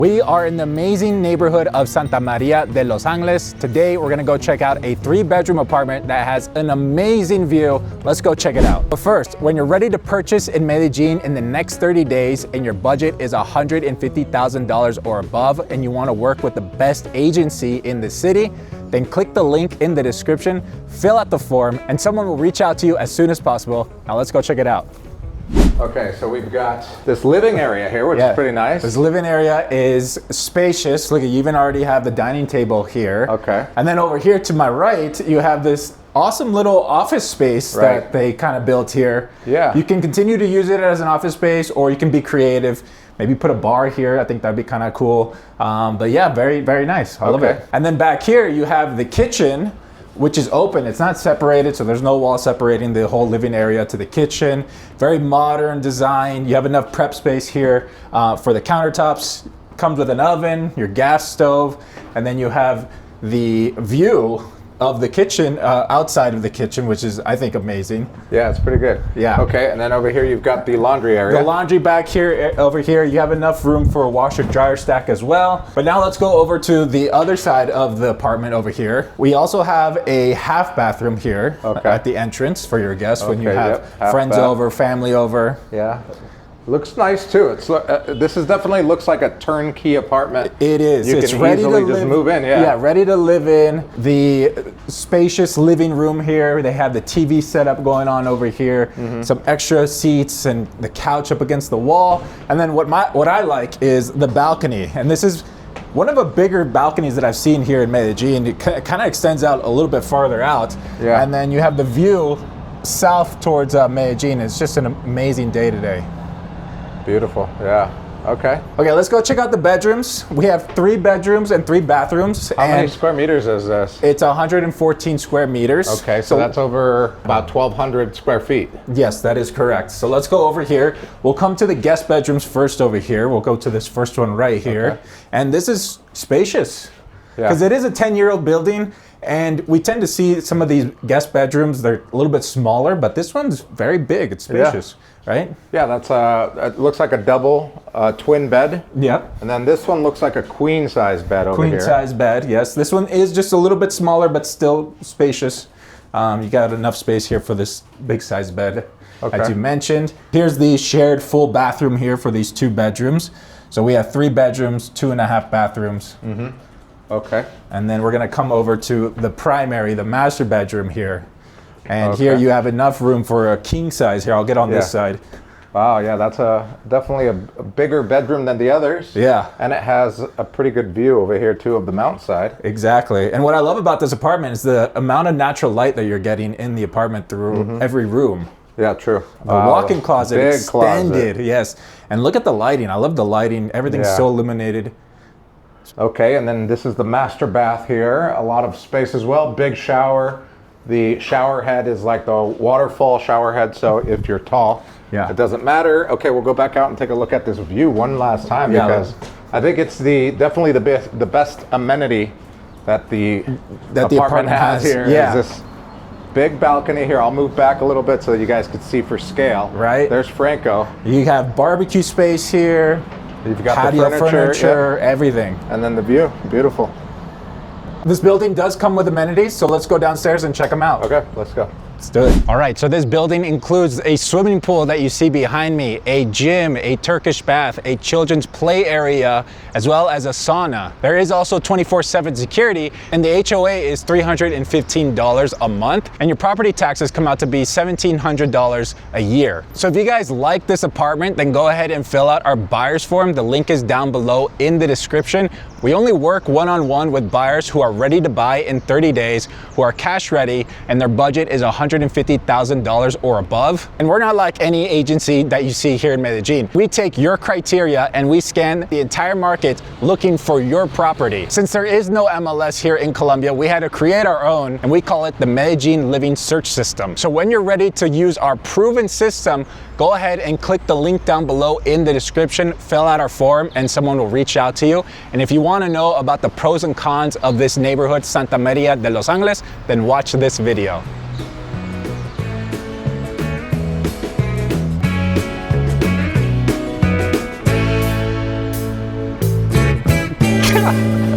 We are in the amazing neighborhood of Santa Maria de Los Angeles. Today, we're gonna go check out a 3-bedroom apartment that has an amazing view. Let's go check it out. But first, when you're ready to purchase in Medellin in the next 30 days and your budget is $150,000 or above and you wanna work with the best agency in the city, then click the link in the description, fill out the form, and someone will reach out to you as soon as possible. Now let's go check it out. Okay, so we've got this living area here, which is pretty nice. This living area is spacious. Look, you even already have the dining table here. Okay. And then over here to my right, you have this awesome little office space that they kind of built here. Yeah. You can continue to use it as an office space, or you can be creative. Maybe put a bar here. I think that'd be kind of cool. But yeah, very, very nice. I love it. And then back here, you have the kitchen, which is open. It's not separated, so there's no wall separating the whole living area to the kitchen. Very modern design. You have enough prep space here for the countertops. Comes with an oven, your gas stove, and then you have the view of the kitchen outside of the kitchen, which is, I think, amazing. Yeah, it's pretty good. Yeah. Okay, and then over here you've got the laundry area. The laundry back here, over here, you have enough room for a washer dryer stack as well. But now let's go over to the other side of the apartment over here. We also have a half bathroom here at the entrance for your guests when you have friends over, family over. Yeah. Looks nice too. It's this is definitely looks like a turnkey apartment. It is. It's ready to just move in. Yeah, ready to live in. The spacious living room here. They have the TV setup going on over here. Some extra seats and the couch up against the wall. And then what I like is the balcony. And this is one of the bigger balconies that I've seen here in Medellin. It kind of extends out a little bit farther out. Yeah. And then you have the view south towards Medellin. It's just an amazing day today. Beautiful, yeah. Okay. Okay, let's go check out the bedrooms. We have 3 bedrooms and 3 bathrooms. How many square meters is this? It's 114 square meters. Okay, so that's over about 1,200 square feet. Yes, that is correct. So let's go over here. We'll come to the guest bedrooms first over here. We'll go to this first one right here. Okay. And this is spacious because it is a 10-year-old building. And we tend to see some of these guest bedrooms, they're a little bit smaller, but this one's very big. It's spacious, right? Yeah, that's it looks like a double twin bed. Yeah. And then this one looks like a queen size bed over here. Queen size bed, yes. This one is just a little bit smaller, but still spacious. You got enough space here for this big size bed, as you mentioned. Here's the shared full bathroom here for these 2 bedrooms. So we have 3 bedrooms, 2.5 bathrooms. Okay. And then we're gonna come over to the primary, the master bedroom here. And here you have enough room for a king size here. I'll get on this side. Wow, yeah, that's definitely a bigger bedroom than the others. Yeah. And it has a pretty good view over here too of the mountainside. Exactly. And what I love about this apartment is the amount of natural light that you're getting in the apartment through every room. Yeah, true. The walk-in closet big extended, closet. yes. And look at the lighting. I love the lighting. Everything's so illuminated. Okay, and then this is the master bath here. A lot of space as well. Big shower. The shower head is like the waterfall shower head, so if you're tall, it doesn't matter. Okay, we'll go back out and take a look at this view one last time because I think it's definitely the best amenity that the apartment has here. Yeah. Is this big balcony here. I'll move back a little bit so that you guys can see for scale. Right. There's Franco. You have barbecue space here. You've got patio the furniture, everything. And then the view, beautiful. This building does come with amenities, so let's go downstairs and check them out. Okay, let's go. Let's do it. All right, so this building includes a swimming pool that you see behind me, a gym, a Turkish bath, a children's play area, as well as a sauna. There is also 24/7 security, and the HOA is $315 a month, and your property taxes come out to be $1,700 a year. So if you guys like this apartment, then go ahead and fill out our buyer's form. The link is down below in the description. We only work one-on-one with buyers who are ready to buy in 30 days, who are cash ready, and their budget is $150,000 or above. And we're not like any agency that you see here in Medellin. We take your criteria and we scan the entire market looking for your property. Since there is no MLS here in Colombia, we had to create our own, and we call it the Medellin Living Search System. So when you're ready to use our proven system, go ahead and click the link down below in the description, fill out our form, and someone will reach out to you. And if you want to know about the pros and cons of this neighborhood, Santa Maria de Los Angeles, then watch this video. Yeah.